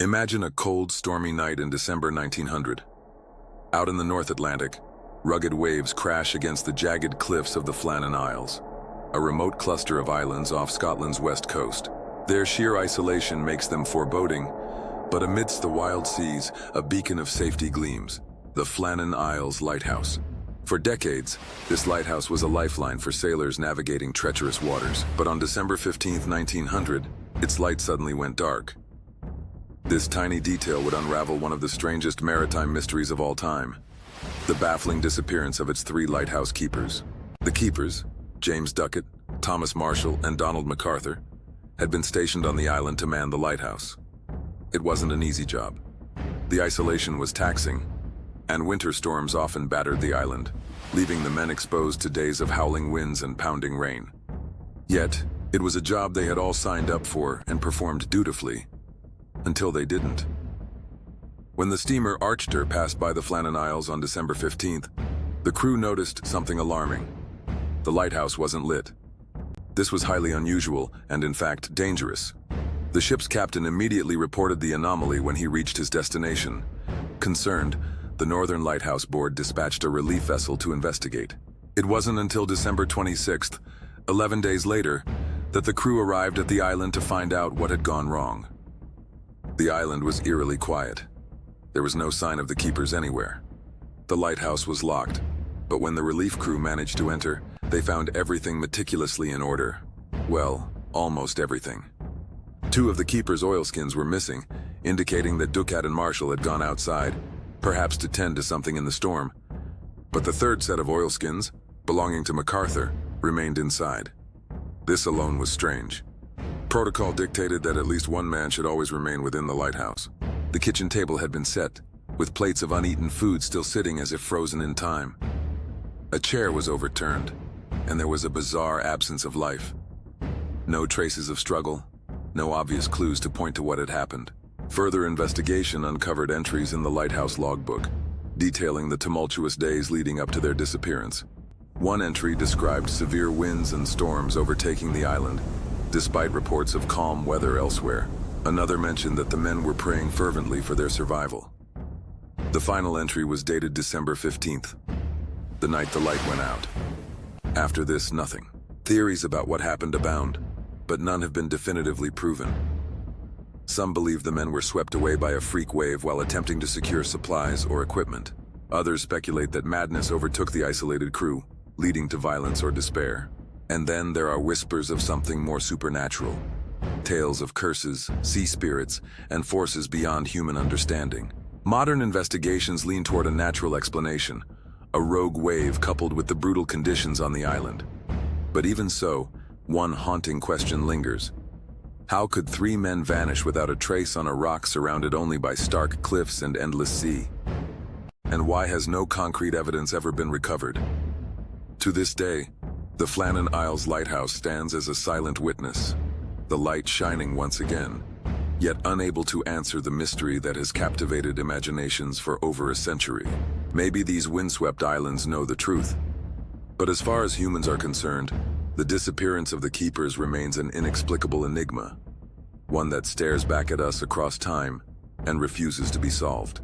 Imagine a cold, stormy night in December 1900. Out in the North Atlantic, rugged waves crash against the jagged cliffs of the Flannan Isles, a remote cluster of islands off Scotland's west coast. Their sheer isolation makes them foreboding, but amidst the wild seas, a beacon of safety gleams, the Flannan Isle Lighthouse. For decades, this lighthouse was a lifeline for sailors navigating treacherous waters, but on December 15, 1900, its light suddenly went dark. This tiny detail would unravel one of the strangest maritime mysteries of all time: the baffling disappearance of its three lighthouse keepers. The keepers, James Duckett, Thomas Marshall, and Donald MacArthur, had been stationed on the island to man the lighthouse. It wasn't an easy job. The isolation was taxing, and winter storms often battered the island, leaving the men exposed to days of howling winds and pounding rain. Yet, it was a job they had all signed up for and performed dutifully, until they didn't. When the steamer Archer passed by the Flannan Isles on December 15th, the crew noticed something alarming. The lighthouse wasn't lit. This was highly unusual and, in fact, dangerous. The ship's captain immediately reported the anomaly when he reached his destination. Concerned, the Northern Lighthouse Board dispatched a relief vessel to investigate. It wasn't until December 26th, 11 days later, that the crew arrived at the island to find out what had gone wrong. The island was eerily quiet. There was no sign of the keepers anywhere. The lighthouse was locked, but when the relief crew managed to enter, they found everything meticulously in order. Well, almost everything. Two of the keepers' oilskins were missing, indicating that Duckett and Marshall had gone outside, perhaps to tend to something in the storm. But the third set of oilskins, belonging to MacArthur, remained inside. This alone was strange. Protocol dictated that at least one man should always remain within the lighthouse. The kitchen table had been set, with plates of uneaten food still sitting as if frozen in time. A chair was overturned, and there was a bizarre absence of life. No traces of struggle, no obvious clues to point to what had happened. Further investigation uncovered entries in the lighthouse logbook, detailing the tumultuous days leading up to their disappearance. One entry described severe winds and storms overtaking the island, despite reports of calm weather elsewhere. Another mentioned that the men were praying fervently for their survival. The final entry was dated December 15th, the night the light went out. After this, nothing. Theories about what happened abound, but none have been definitively proven. Some believe the men were swept away by a freak wave while attempting to secure supplies or equipment. Others speculate that madness overtook the isolated crew, leading to violence or despair. And then there are whispers of something more supernatural. Tales of curses, sea spirits, and forces beyond human understanding. Modern investigations lean toward a natural explanation, a rogue wave coupled with the brutal conditions on the island. But even so, one haunting question lingers. How could three men vanish without a trace on a rock surrounded only by stark cliffs and endless sea? And why has no concrete evidence ever been recovered? To this day, the Flannan Isle Lighthouse stands as a silent witness, the light shining once again, yet unable to answer the mystery that has captivated imaginations for over a century. Maybe these windswept islands know the truth. But as far as humans are concerned, the disappearance of the keepers remains an inexplicable enigma, one that stares back at us across time and refuses to be solved.